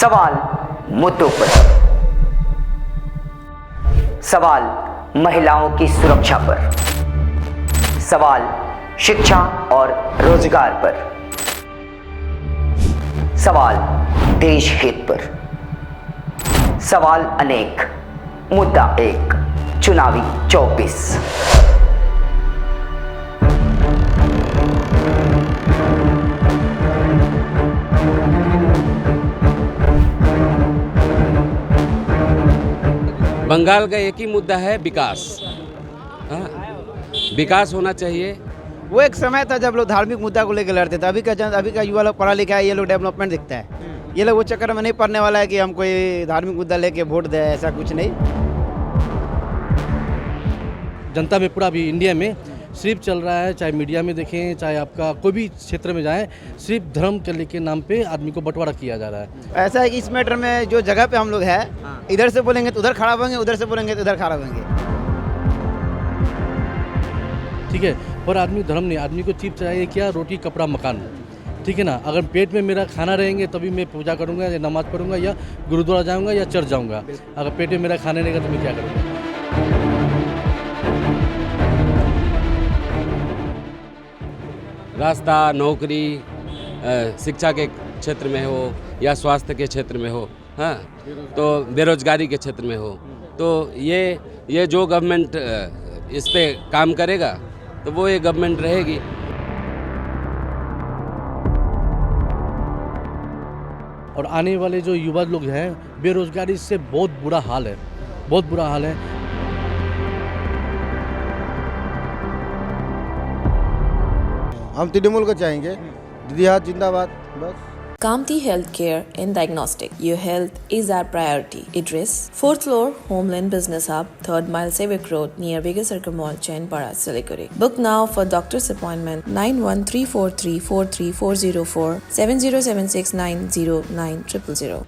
सवाल मुद्दों पर। सवाल महिलाओं की सुरक्षा पर। सवाल शिक्षा और रोजगार पर। सवाल देश हित पर। सवाल अनेक, मुद्दा एक, चुनावी 24। बंगाल का एक ही मुद्दा है, विकास। हाँ, विकास होना चाहिए। वो एक समय था जब लोग धार्मिक मुद्दा को लेकर लड़ते थे। अभी का युवा लोग पढ़ा लिखा है, ये लोग डेवलपमेंट दिखता है। ये लोग वो चक्कर में नहीं पड़ने वाला है कि हम कोई धार्मिक मुद्दा लेके वोट दे, ऐसा कुछ नहीं। जनता में पूरा अभी इंडिया में सिर्फ चल रहा है, चाहे मीडिया में देखें, चाहे आपका कोई भी क्षेत्र में जाएं, सिर्फ धर्म के नाम पे आदमी को बंटवारा किया जा रहा है। ऐसा है कि इस मैटर में जो जगह पे हम लोग हैं, इधर से बोलेंगे तो उधर खड़ा होंगे, उधर से बोलेंगे तो इधर खड़ा होंगे। ठीक है, पर आदमी धर्म नहीं, आदमी को चीज चाहिए क्या? रोटी, कपड़ा, मकान। ठीक है ना। अगर पेट में मेरा खाना रहेंगे तभी मैं पूजा करूँगा या नमाज पढ़ूंगा या गुरुद्वारा जाऊँगा या चर्च जाऊँगा। अगर पेट में मेरा खाना रहेगा तो मैं क्या करूँगा? रास्ता, नौकरी, शिक्षा के क्षेत्र में हो या स्वास्थ्य के क्षेत्र में हो, हाँ, तो बेरोजगारी के क्षेत्र में हो, तो ये जो गवर्नमेंट इस पे काम करेगा तो वो ये गवर्नमेंट रहेगी। और आने वाले जो युवा लोग हैं, बेरोजगारी से बहुत बुरा हाल है, बहुत बुरा हाल है। हम तृणमूल को चाहेंगे। दीदी हाथ जिंदाबाद। बस। Kamti Healthcare and Diagnostic. Your health is our priority. Address 4th floor, Homeland Business Hub, 3rd mile Civic Road, near Vegas Circle Mall, Chainpara, Siliguri. Book now for doctor's appointment 9134343404 7076909000.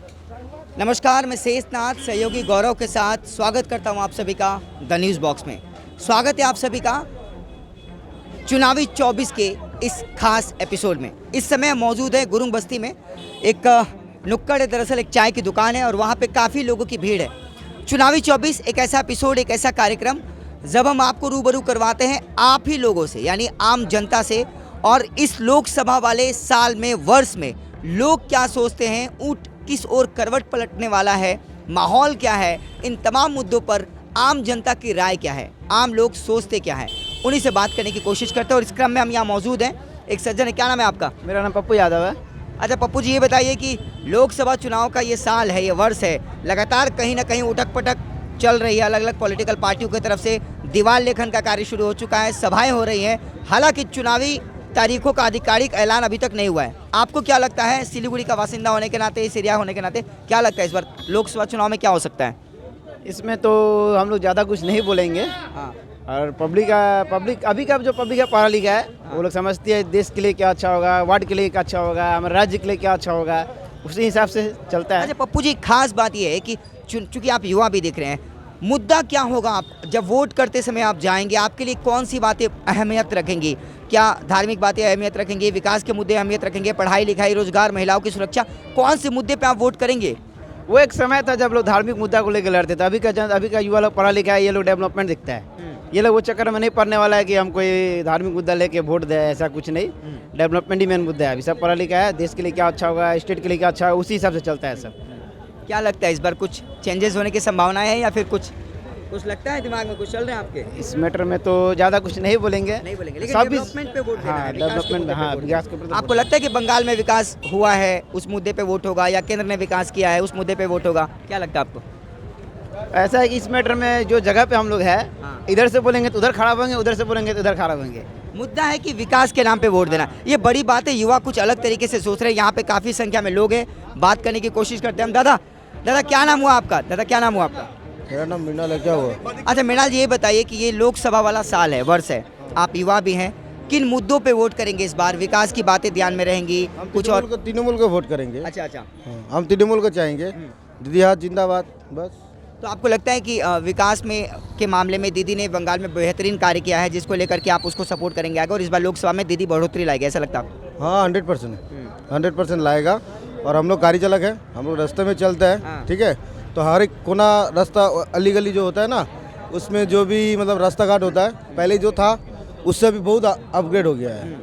नमस्कार, मैं शेषनाथ सहयोगी गौरव के साथ स्वागत करता हूं आप सभी का द न्यूज़ बॉक्स में। स्वागत है आप सभी का चुनावी 24 के इस खास एपिसोड में। इस समय मौजूद है गुरुंग बस्ती में। एक नुक्कड़ है, दरअसल एक चाय की दुकान है और वहाँ पे काफ़ी लोगों की भीड़ है। चुनावी 24 एक ऐसा एपिसोड, एक ऐसा कार्यक्रम जब हम आपको रूबरू करवाते हैं आप ही लोगों से, यानी आम जनता से। और इस लोकसभा वाले साल में, वर्ष में लोग क्या सोचते हैं, ऊँट किस ओर करवट पलटने वाला है, माहौल क्या है, इन तमाम मुद्दों पर आम जनता की राय क्या है, आम लोग सोचते क्या है, उन्हीं से बात करने की कोशिश करते हैं। और इस क्रम में हम यहाँ मौजूद हैं। एक सज्जन है, क्या नाम है आपका? मेरा नाम पप्पू यादव है। अच्छा पप्पू जी, ये बताइए कि लोकसभा चुनाव का ये साल है, ये वर्ष है, लगातार कहीं ना कहीं उठक पटक चल रही है। अलग अलग पॉलिटिकल पार्टियों की तरफ से दीवार लेखन का कार्य शुरू हो चुका है, सभाएं हो रही हैं। हालांकि चुनावी तारीखों का आधिकारिक ऐलान अभी तक नहीं हुआ है। आपको क्या लगता है, सिलीगुड़ी का बासिंदा होने के नाते, इस एरिया होने के नाते, क्या लगता है इस बार लोकसभा चुनाव में क्या हो सकता है? इसमें तो हम लोग ज़्यादा कुछ नहीं बोलेंगे। हाँ, और पब्लिक अभी का जो पब्लिक है पढ़ा लिखा है, वो लोग समझती है देश के लिए क्या अच्छा होगा, वार्ड के लिए क्या अच्छा होगा, हमारे राज्य के लिए क्या अच्छा होगा, उसी हिसाब से चलता है। अच्छा पप्पू जी, खास बात यह है कि चूंकि आप युवा भी दिख रहे हैं, मुद्दा क्या होगा? आप जब वोट करते समय आप जाएंगे, आपके लिए कौन सी बातें अहमियत रखेंगी? क्या धार्मिक बातें अहमियत रखेंगे, विकास के मुद्दे अहमियत रखेंगे, पढ़ाई लिखाई, रोजगार, महिलाओं की सुरक्षा, कौन से मुद्दे पे आप वोट करेंगे? वो एक समय था जब लोग धार्मिक मुद्दा को लेकर लड़ते थे। अभी का युवा लोग पढ़ा लिखा है, ये लोग डेवलपमेंट दिखता है। ये लोग वो चक्कर में नहीं पड़ने वाला है कि हम कोई धार्मिक मुद्दा लेके वोट दे, ऐसा कुछ नहीं। डेवलपमेंट ही मेन मुद्दा है। अभी सब पढ़ा लिखा है, देश के लिए क्या अच्छा होगा, स्टेट के लिए क्या अच्छा होगा, उसी हिसाब से चलता है सब। क्या लगता है इस बार कुछ चेंजेस होने की संभावनाएं हैं या फिर कुछ लगता है दिमाग में, कुछ चल रहे हैं आपके? इस मैटर में तो ज़्यादा कुछ नहीं बोलेंगे, लेकिन सब डेवलपमेंट पे वोट देना है, विकास के डेवलपमेंट, मुद्दे पे हाँ, वोट विकास देना के है। प्रति। आपको लगता है कि बंगाल में विकास हुआ है, उस मुद्दे पे वोट होगा, या केंद्र ने विकास किया है, उस मुद्दे पे वोट होगा? क्या लगता है आपको? ऐसा है कि इस मैटर में जो जगह पे हम लोग हैं, हाँ। इधर से बोलेंगे तो उधर खड़ा होंगे, उधर से बोलेंगे तो इधर खड़ा होंगे। मुद्दा है कि विकास के नाम पे वोट देना, ये बड़ी बात है। युवा कुछ अलग तरीके से सोच रहे हैं। यहाँ पे काफ़ी संख्या में लोग हैं, बात करने की कोशिश करते हैं हम। दादा क्या नाम हुआ आपका? क्या नाम हुआ आपका? मेरा नाम मृणाल है। क्या हुआ? अच्छा मृणाल जी, ये बताइए कि ये लोकसभा वाला साल है, वर्ष है, आप युवा भी हैं, किन मुद्दों पे वोट करेंगे इस बार? विकास की बातें ध्यान में रहेंगी, हम कुछ और? तृणमूल को वोट करेंगे। अच्छा हाँ, हम तृणमूल को चाहेंगे। दीदी हाथ जिंदाबाद। बस। तो आपको लगता है कि विकास में के मामले में दीदी ने बंगाल में बेहतरीन कार्य किया है, जिसको लेकर के आप उसको सपोर्ट करेंगे आगे, और इस बार लोकसभा में दीदी बढ़ोतरी लाएगी, ऐसा लगता है आपको? हाँ, 100% 100% लाएगा। और हम लोग गाड़ी चालक है, हम लोग रास्ते में चलते हाँ। हैं, ठीक है। तो हर एक कोना रास्ता अली गली जो होता है ना, उसमें जो भी मतलब रास्ता घाट होता है, पहले जो था उससे भी बहुत अपग्रेड हो गया है।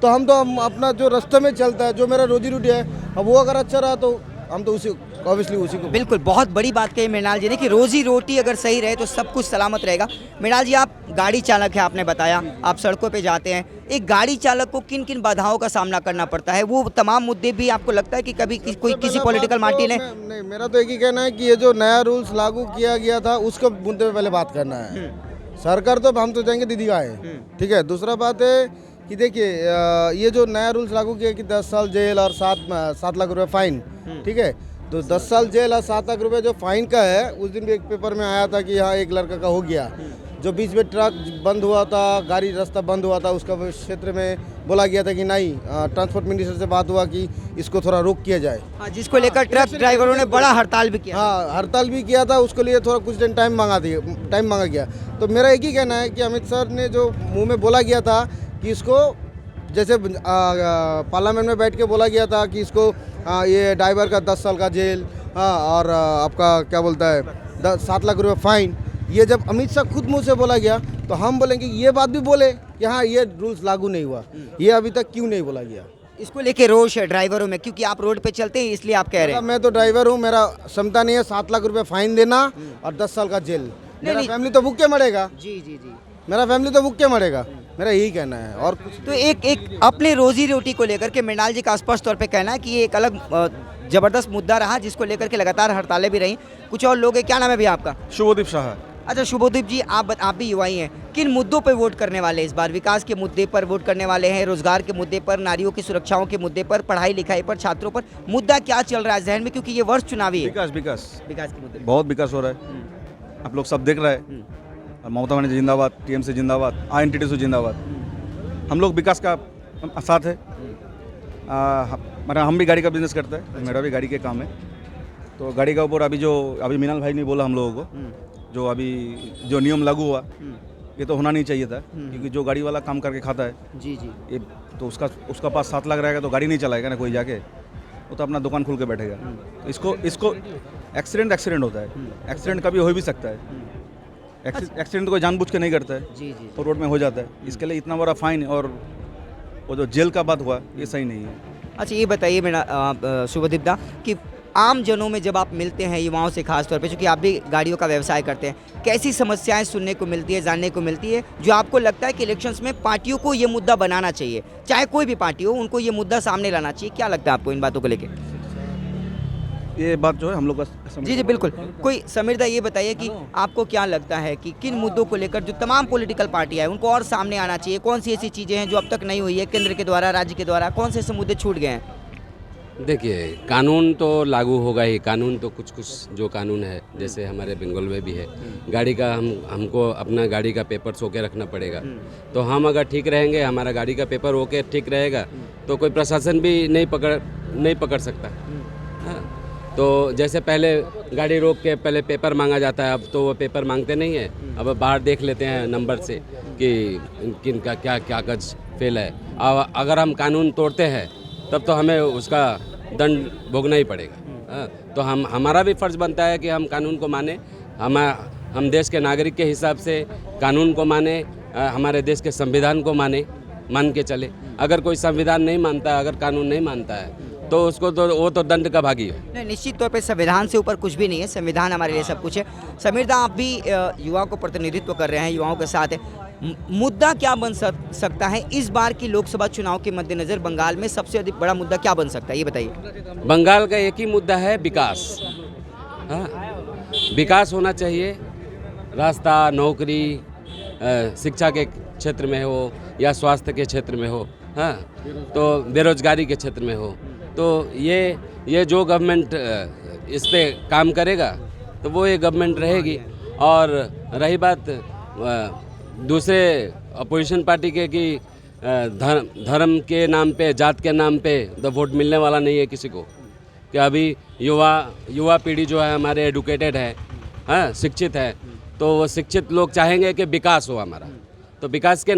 तो हम अपना जो रास्ते में चलता है, जो मेरा रोजी रोटी है, अब वो अगर अच्छा रहा तो हम तो उसी ऑब्वियसली उसी को। बिल्कुल, बहुत बड़ी बात कही मृणाल जी ने कि रोजी रोटी अगर सही रहे तो सब कुछ सलामत रहेगा। मृणाल जी, आप गाड़ी चालक हैं, आपने बताया आप सड़कों पे जाते हैं। एक गाड़ी चालक को किन किन बाधाओं का सामना करना पड़ता है, वो तमाम मुद्दे भी आपको लगता है कि कभी कोई किसी पॉलिटिकल पार्टी ने नहीं, मेरा तो एक ही कहना है कि ये जो नया रूल्स लागू किया गया था उसको मुद्दे पे पहले बात करना है। सरकार तो हम तो चाहेंगे दीदी का है, ठीक है। दूसरा बात है कि देखिए ये जो नया रूल्स लागू किया कि 10 साल जेल और 7 लाख रुपए फाइन, ठीक है। तो 10 साल जेल और 7 लाख रुपए जो फाइन का है, उस दिन भी एक पेपर में आया था कि यहाँ एक लड़का का हो गया, जो बीच में ट्रक बंद हुआ था, गाड़ी रास्ता बंद हुआ था, उसका क्षेत्र में बोला गया था कि नहीं, ट्रांसपोर्ट मिनिस्टर से बात हुआ कि इसको थोड़ा रोक किया जाए। हाँ, जिसको लेकर ट्रक ड्राइवरों ने बड़ा हड़ताल भी किया। हाँ, हड़ताल भी किया था, उसके लिए थोड़ा कुछ दिन टाइम मांगा गया। तो मेरा एक ही कहना है कि अमित सर ने जो मुंह में बोला गया था कि इसको जैसे पार्लियामेंट में बैठ के बोला गया था कि इसको ये ड्राइवर का 10 साल का जेल, और आपका क्या बोलता है 7 लाख रुपए फाइन, ये जब अमित शाह खुद मुंह से बोला गया तो हम बोलेंगे ये बात भी बोले कि हाँ ये रूल्स लागू नहीं हुआ, ये अभी तक क्यों नहीं बोला गया। इसको लेके रोष है ड्राइवरों में, क्योंकि आप रोड पे चलते हैं इसलिए आप कह रहे हैं। मैं तो ड्राइवर हूँ, मेरा क्षमता नहीं है 7 लाख रुपए फाइन देना और 10 साल का जेल। मेरा फैमिली तो भूखे मरेगा। जी जी जी, मेरा फैमिली तो भूखे मरेगा, मेरा यही कहना है। और कुछ तो एक अपने रोजी रोटी को लेकर के मृणाल जी का स्पष्ट तौर पे कहना है कि ये एक अलग जबरदस्त मुद्दा रहा, जिसको लेकर के लगातार हड़तालें भी रहीं। कुछ और लोग हैं, क्या नाम है भैया आपका? शुभदीप शाह। अच्छा शुभदीप जी, आप भी युवा ही हैं, किन मुद्दों पर वोट करने वाले हैं इस बार? विकास के मुद्दे पर वोट करने वाले हैं, रोजगार के मुद्दे पर, नारियों की सुरक्षाओं के मुद्दे पर, पढ़ाई लिखाई पर, छात्रों पर? मुद्दा क्या चल रहा है जहन में, क्योंकि ये वर्ष चुनावी है? विकास विकास विकास के मुद्दे पर। बहुत विकास हो रहा है, आप लोग सब देख रहे हैं। और ममता बनर्जी जिंदाबाद, टीएमसी जिंदाबाद, INTTC जिंदाबाद। हम लोग विकास का साथ है। हम भी गाड़ी का बिजनेस करते हैं, मेरा भी गाड़ी के काम है। तो गाड़ी का ऊपर अभी मीनाल भाई ने बोला हम लोगों को, जो नियम लागू हुआ, ये तो होना नहीं चाहिए था, क्योंकि जो गाड़ी वाला काम करके खाता है जी जी, ये तो उसका पास 7 लाख रहेगा तो गाड़ी नहीं चलाएगा ना कोई जाके, वो तो अपना दुकान खोल के बैठेगा। तो इसको एक्सीडेंट होता है, एक्सीडेंट कभी हो भी सकता है। एक्सीडेंट कोई जानबूझ के नहीं करता है, जी जी। तो रोड में हो जाता है। इसके लिए इतना बड़ा फाइन और वो जो जेल का बात हुआ, ये सही नहीं है। अच्छा ये बताइए मेरा शुभदीप दा कि आम जनों में जब आप मिलते हैं युवाओं से, खास तौर पे क्योंकि आप भी गाड़ियों का व्यवसाय करते हैं, कैसी समस्याएं सुनने को मिलती है, जानने को मिलती है, जो आपको लगता है कि इलेक्शंस में पार्टियों को ये मुद्दा बनाना चाहिए, चाहे कोई भी पार्टी हो, उनको ये मुद्दा सामने लाना चाहिए? क्या लगता है आपको इन बातों को लेकर? ये बात जो है हम लोग का जी जी बिल्कुल। कोई समीरदा ये बताइए कि आपको क्या लगता है कि किन मुद्दों को लेकर जो तमाम पॉलिटिकल पार्टियां हैं उनको और सामने आना चाहिए? कौन सी ऐसी चीज़ें हैं जो अब तक नहीं हुई है केंद्र के द्वारा, राज्य के द्वारा? कौन से ऐसे मुद्दे छूट गए हैं? देखिए, कानून तो लागू होगा ही। कानून तो कुछ जो कानून है, जैसे हमारे बंगाल में भी है, गाड़ी का हमको अपना गाड़ी का पेपर्स होके रखना पड़ेगा। तो हम अगर ठीक रहेंगे, हमारा गाड़ी का पेपर होके ठीक रहेगा, तो कोई प्रशासन भी नहीं पकड़ सकता। हाँ, तो जैसे पहले गाड़ी रोक के पहले पेपर मांगा जाता है, अब तो वो पेपर मांगते नहीं है। अब बाहर देख लेते हैं नंबर से कि किन का क्या कागज फेल है। अगर हम कानून तोड़ते हैं तब तो हमें उसका दंड भोगना ही पड़ेगा। हाँ, तो हमारा भी फर्ज बनता है कि हम कानून को माने, हम देश के नागरिक के हिसाब से कानून को माने, हमारे देश के संविधान को मान के चले। अगर कोई संविधान नहीं मानता, अगर कानून नहीं मानता है, तो उसको तो वो तो दंड का भागी है। नहीं, निश्चित तौर पे संविधान से ऊपर कुछ भी नहीं है, संविधान हमारे लिए सब कुछ है। समीरदा, आप भी युवा को प्रतिनिधित्व कर रहे हैं, युवाओं के साथ है। मुद्दा क्या बन सकता है इस बार की लोकसभा चुनाव के मद्देनजर? बंगाल में सबसे अधिक बड़ा मुद्दा क्या बन सकता है, ये बताइए। बंगाल का एक ही मुद्दा है, विकास। हाँ, विकास होना चाहिए। रास्ता, नौकरी, शिक्षा के क्षेत्र में हो या स्वास्थ्य के क्षेत्र में हो, हाँ, तो बेरोजगारी के क्षेत्र में हो, तो ये जो गवर्नमेंट इस पे काम करेगा तो वो ये गवर्नमेंट रहेगी। और रही बात दूसरे अपोजिशन पार्टी के कि धर्म के नाम पे, जात के नाम पे तो वोट मिलने वाला नहीं है किसी को। कि अभी युवा पीढ़ी जो है हमारे एडुकेटेड है, हाँ, शिक्षित है, तो वो शिक्षित लोग चाहेंगे कि विकास हो हमारा। तो विकास के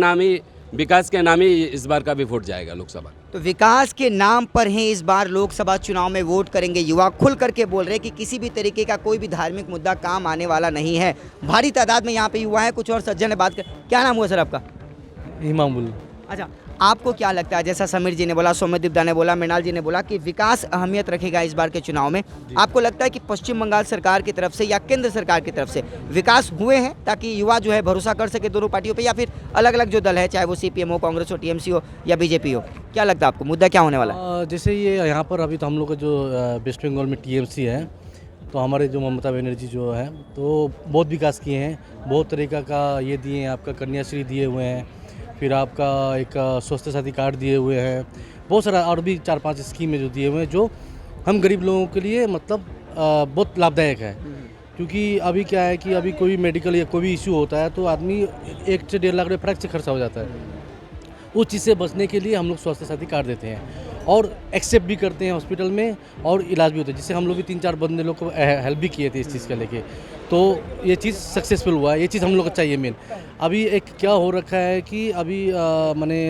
नाम ही इस बार का भी वोट जाएगा लोकसभा। तो विकास के नाम पर ही इस बार लोकसभा चुनाव में वोट करेंगे युवा, खुल करके बोल रहे हैं कि किसी भी तरीके का कोई भी धार्मिक मुद्दा काम आने वाला नहीं है। भारी तादाद में यहाँ पे युवा है, कुछ और सज्जन है बात कर। क्या नाम हुआ सर आपका? इमामुल। अच्छा, आपको क्या लगता है, जैसा समीर जी ने बोला, सौम्य दीपदा ने बोला, मृणाल जी ने बोला कि विकास अहमियत रखेगा इस बार के चुनाव में, आपको लगता है कि पश्चिम बंगाल सरकार की तरफ से या केंद्र सरकार की तरफ से विकास हुए हैं ताकि युवा जो है भरोसा कर सके दोनों पार्टियों पे, या फिर अलग अलग जो दल है चाहे वो सीपीएम हो, कांग्रेस हो, टीएमसी हो या बीजेपी हो, क्या लगता है आपको मुद्दा क्या होने वाला है? जैसे ये यहाँ पर अभी तो हम लोग का जो वेस्ट बंगाल में टीएमसी है, तो हमारे जो ममता बनर्जी जो है तो बहुत विकास किए हैं, बहुत तरीका का ये दिए हैं, आपका कन्याश्री दिए हुए हैं, फिर आपका एक स्वास्थ्य साथी कार्ड दिए हुए हैं, बहुत सारा और भी 4-5 स्कीमें जो दिए हुए हैं जो हम गरीब लोगों के लिए मतलब बहुत लाभदायक है। क्योंकि अभी क्या है कि अभी कोई मेडिकल या कोई भी इशू होता है तो आदमी 1 से 1.5 लाख रुपये फर्क से खर्चा हो जाता है। उस चीज़ से बचने के लिए हम लोग स्वास्थ्य साथी कार्ड देते हैं और एक्सेप्ट भी करते हैं हॉस्पिटल में और इलाज भी होता है, जिससे हम लोग भी 3-4 बंदे लोग को हेल्प भी किए थे इस चीज़ का लेके, तो ये चीज़ सक्सेसफुल हुआ है। ये चीज़ हम लोग को चाहिए मेन। अभी एक क्या हो रखा है कि अभी माने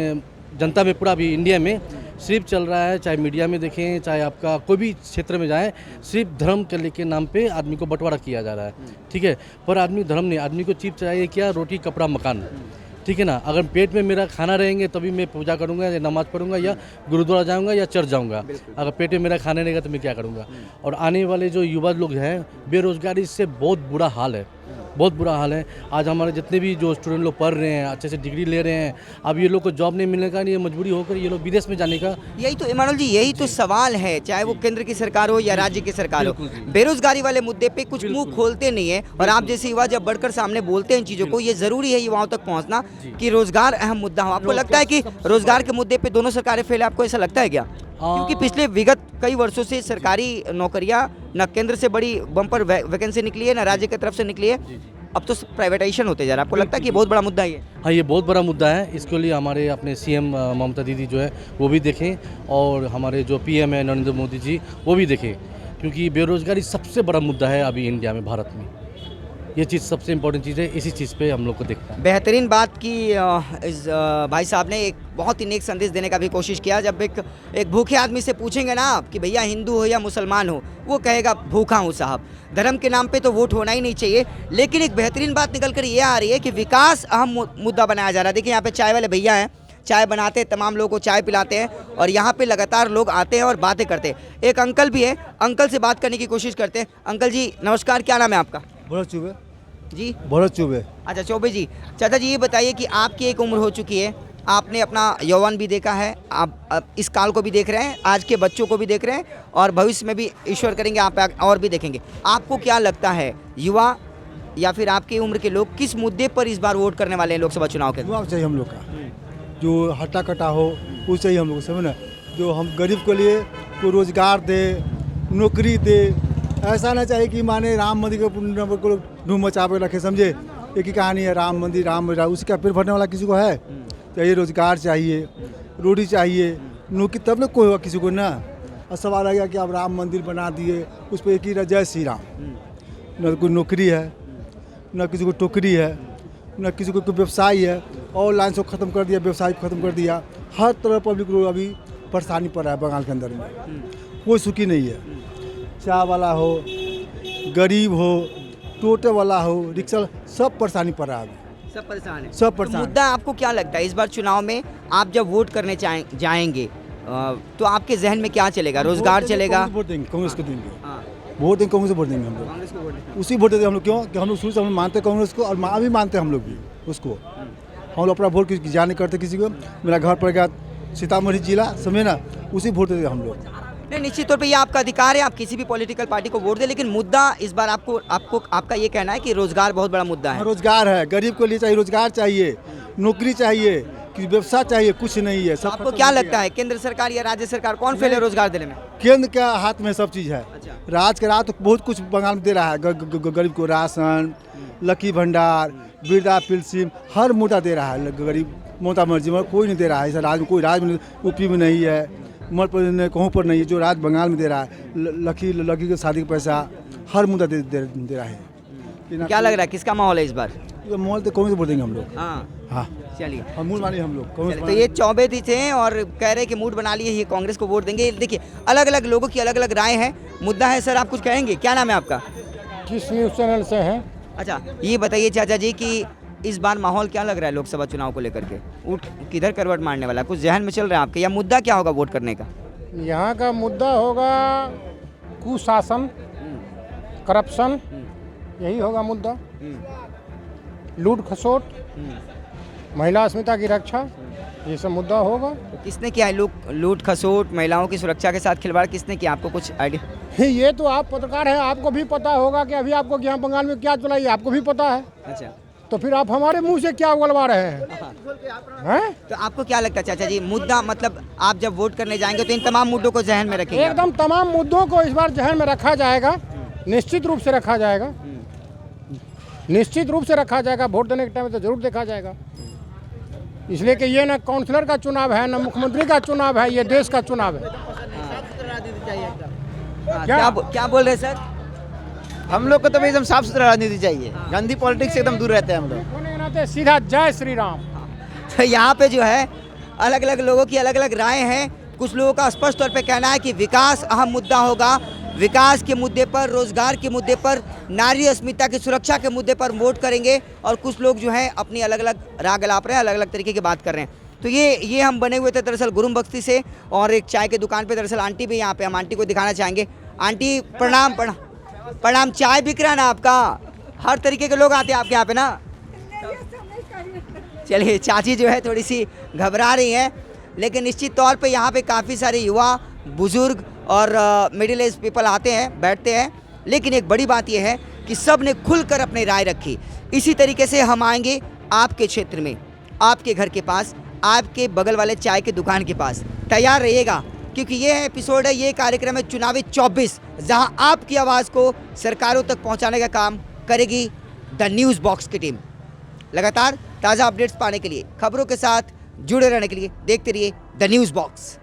जनता में पूरा अभी इंडिया में सिर्फ चल रहा है, चाहे मीडिया में देखें चाहे आपका कोई भी क्षेत्र में जाएं, सिर्फ धर्म के लेके नाम पे आदमी को बंटवारा किया जा रहा है, ठीक है। पर आदमी धर्म नहीं, आदमी को चीज चाहिए क्या, रोटी कपड़ा मकान, ठीक है ना। अगर पेट में मेरा खाना रहेंगे तभी मैं पूजा करूंगा या नमाज पढ़ूंगा या गुरुद्वारा जाऊंगा या चर्च जाऊंगा। अगर पेट में मेरा खाना रहेगा तो मैं क्या करूंगा। और आने वाले जो युवा लोग हैं, बेरोजगारी से बहुत बुरा हाल है, बहुत बुरा हाल है। आज हमारे जितने भी जो स्टूडेंट लोग पढ़ रहे हैं, अच्छे से डिग्री ले रहे हैं, अब ये लोग को जॉब नहीं मिलने का, नहीं मजबूरी होकर ये लोग विदेश में जाने का। यही तो इमानुल जी, यही तो सवाल है, चाहे वो केंद्र की सरकार हो या राज्य की सरकार हो, बेरोजगारी वाले मुद्दे पे कुछ मुंह खोलते नहीं है। और आप जैसे युवा जब बढ़कर सामने बोलते हैं इन चीज़ों को, ये जरूरी है युवाओं तक पहुंचना कि रोजगार अहम मुद्दा हो। आपको लगता है कि रोजगार के मुद्दे पे दोनों सरकारें फेल है, आपको ऐसा लगता है क्या? क्योंकि पिछले विगत कई वर्षों से सरकारी नौकरियां न केंद्र से बड़ी बम्पर वैकेंसी निकली है, न राज्य की तरफ से निकली है, अब तो प्राइवेटाइजेशन होते जा रहा है। आपको लगता है कि ये बहुत बड़ा मुद्दा है? हाँ, ये बहुत बड़ा मुद्दा है। इसके लिए हमारे अपने सीएम ममता दीदी जो है वो भी देखें और हमारे जो पीएम है नरेंद्र मोदी जी वो भी देखें, क्योंकि बेरोजगारी सबसे बड़ा मुद्दा है अभी इंडिया में, भारत में। ये चीज़ सबसे इम्पोर्टेंट चीज़ है, इसी चीज़ पे हम लोग को देखना है। बेहतरीन बात की इस भाई साहब ने एक बहुत ही नेक संदेश देने का भी कोशिश किया। जब एक भूखे आदमी से पूछेंगे ना आप कि भैया हिंदू हो या मुसलमान हो, वो कहेगा भूखा हूँ साहब। धर्म के नाम पे तो वोट होना ही नहीं चाहिए। लेकिन एक बेहतरीन बात निकल कर ये आ रही है कि विकास अहम मुद्दा बनाया जा रहा है। देखिए यहाँ पे चाय वाले भैया हैं, चाय बनाते हैं, तमाम लोगों को चाय पिलाते हैं और यहाँ पे लगातार लोग आते हैं और बातें करते हैं। एक अंकल भी है, अंकल से बात करने की कोशिश करते हैं। अंकल जी नमस्कार, क्या नाम है आपका? भरत चुबे। जी भरत चुबे। अच्छा चौबे जी। चाचा जी ये बताइए कि आपकी एक उम्र हो चुकी है, आपने अपना यौवन भी देखा है, आप इस काल को भी देख रहे हैं, आज के बच्चों को भी देख रहे हैं और भविष्य में भी ईश्वर करेंगे आप और भी देखेंगे। आपको क्या लगता है युवा या फिर आपकी उम्र के लोग किस मुद्दे पर इस बार वोट करने वाले हैं लोकसभा चुनाव के? जवाब चाहिए हम लोग का, जो हट्टा कटा हो वो चाहिए हम लोग को, समझ ना। जो हम गरीब के लिए कोई रोजगार दे, नौकरी दे। ऐसा ना चाहिए कि माने राम मंदिर को धूम मचा के रखे, समझे। एक ही कहानी है, राम मंदिर उसका पेट भरने वाला किसी को है? चाहिए रोजगार चाहिए, रोटी चाहिए, नौकरी, तब ना कोई होगा किसी को ना। और सवाल आ गया कि आप राम मंदिर बना दिए, उस पर एक ही रहा जय श्री राम। न कोई नौकरी है, न किसी को टोकरी है, न किसी को कोई व्यवसाय है। ऑनलाइन से ख़त्म कर दिया, व्यवसाय को ख़त्म कर दिया। हर तरह पब्लिक को अभी परेशानी पड़ रहा है बंगाल के अंदर में। कोई सुखी नहीं है, चाय वाला हो, गरीब हो, टोटे वाला हो, रिक्शा, सब परेशानी पड़ रहा है अभी। सब परेशान है, सब परेशान। तो मुद्दा आपको क्या लगता है इस बार चुनाव में आप जब वोट करने जाएंगे तो आपके जहन में क्या चलेगा? रोजगार चलेगा? वोट देंगे, कांग्रेस को देंगे। हाँ, वोट देंगे, कांग्रेस को वोट देंगे हम लोग। कांग्रेस को वोट देंगे। उसी वोट देते हम लोग, क्यों कि हम लोग शुरू से हम लोग मानते हैं कांग्रेस को और अभी मानते हैं हम लोग भी उसको। हम लोग अपना वोट किसी जान नहीं करते किसी को। मेरा घर पड़ गया सीतामढ़ी जिला, समझे ना, उसी वोट देते हम लोग। नहीं, निश्चित तौर पे ये आपका अधिकार है, आप किसी भी पॉलिटिकल पार्टी को वोट दें, लेकिन मुद्दा इस बार आपका ये कहना है कि रोजगार बहुत बड़ा मुद्दा है। रोजगार है, गरीब के लिए चाहिए, रोजगार चाहिए, नौकरी चाहिए, कि व्यवसाय चाहिए, कुछ नहीं है। सब आपको क्या लगता है केंद्र सरकार या राज्य सरकार कौन फेल है रोजगार देने में? केंद्र के हाथ में सब चीज़ है। अच्छा। राज के राज तो बहुत कुछ बंगाल में दे रहा है, गरीब को राशन, लकी भंडार, वृद्धा पेंशन, हर मुद्दा दे रहा है गरीब। ममता बनर्जी में कोई नहीं दे रहा है, ऐसा राज में कोई राज में यूपी में नहीं है, मध्य प्रदेश में कहूँ पर नहीं है। जो राज बंगाल में दे रहा है, लकी के शादी का पैसा, हर मुद्दा दे रहा है। क्या लग रहा है किसका माहौल है इस बार? माहौल तो कांग्रेस वोट देंगे हम लोग। हाँ, हाँ चलिए हम मूड मानिए हम लोग कांग्रेस तो ये चौबे जी थे और कह रहे कि मूड बना लिए ये कांग्रेस को वोट देंगे। देखिए अलग अलग लोगों की अलग अलग राय है, मुद्दा है। सर आप कुछ कहेंगे, क्या नाम है आपका? किस न्यूज़ चैनल से हैं? अच्छा ये बताइए चाचा जी कि इस बार माहौल क्या लग रहा है लोकसभा चुनाव को लेकर के? किधर करवट मारने वाला है? कुछ जहन में चल रहा है आपके, या मुद्दा क्या होगा वोट करने का? यहाँ का मुद्दा होगा कुशासन, करप्शन, यही होगा मुद्दा। लूट खसोट, महिला अस्मिता की रक्षा, ये सब मुद्दा होगा। तो किसने किया है लूट खसोट, महिलाओं की सुरक्षा के साथ खिलवाड़ किसने किया? आपको कुछ आइडिया? ये तो आप पत्रकार हैं, आपको भी पता होगा कि अभी आपको यहाँ बंगाल में क्या चला, ये आपको भी पता है। अच्छा तो फिर आप हमारे मुंह से क्या उगलवा रहे हैं? हैं? तो आपको क्या लगता है चाचा जी, मुद्दा मतलब आप जब वोट करने जाएंगे तो इन तमाम मुद्दों को जहन में रखेंगे? एकदम तमाम मुद्दों को इस बार जहन में रखा जाएगा, निश्चित रूप से रखा जाएगा, निश्चित रूप से रखा जाएगा। वोट देने के टाइम तो जरूर देखा जाएगा, इसलिए कि ये ना काउंसलर का चुनाव है, ना मुख्यमंत्री का चुनाव है, ये देश का चुनाव है। क्या बोल रहे सर? हम लोग को तो एकदम साफ सुथरा राजनीति चाहिए, गंदी पॉलिटिक्स से एकदम दूर रहते हैं हम लोग। होने के नाते सीधा जय श्री राम। तो यहाँ पे जो है अलग अलग लोगों की अलग अलग राय है। कुछ लोगों का स्पष्ट तौर पे कहना है कि विकास अहम मुद्दा होगा, विकास के मुद्दे पर, रोजगार के मुद्दे पर, नारी अस्मिता की सुरक्षा के मुद्दे पर वोट करेंगे। और कुछ लोग जो है अपनी अलग अलग राह गलाप रहे हैं, अलग अलग तरीके की बात कर रहे हैं। तो ये हम बने हुए थे दरअसल गुरुम बख्ती से, और एक चाय की दुकान पे दरअसल आंटी भी यहाँ पे, हम आंटी को दिखाना चाहेंगे। आंटी प्रणाम। प्रणाम। चाय बिक रहा है ना आपका? हर तरीके के लोग आते हैं आपके यहाँ पे ना? चलिए चाची जो है थोड़ी सी घबरा रही हैं, लेकिन निश्चित तौर पे यहाँ पे काफ़ी सारे युवा, बुजुर्ग और मिडिल एज पीपल आते हैं, बैठते हैं। लेकिन एक बड़ी बात यह है कि सब ने खुलकर अपनी राय रखी। इसी तरीके से हम आएंगे आपके क्षेत्र में, आपके घर के पास, आपके बगल वाले चाय की दुकान के पास। तैयार रहिएगा, क्योंकि ये एपिसोड है, ये कार्यक्रम है चुनावी 24, जहां आपकी आवाज़ को सरकारों तक पहुंचाने का काम करेगी द न्यूज़ बॉक्स की टीम। लगातार ताज़ा अपडेट्स पाने के लिए, खबरों के साथ जुड़े रहने के लिए देखते रहिए द न्यूज़ बॉक्स।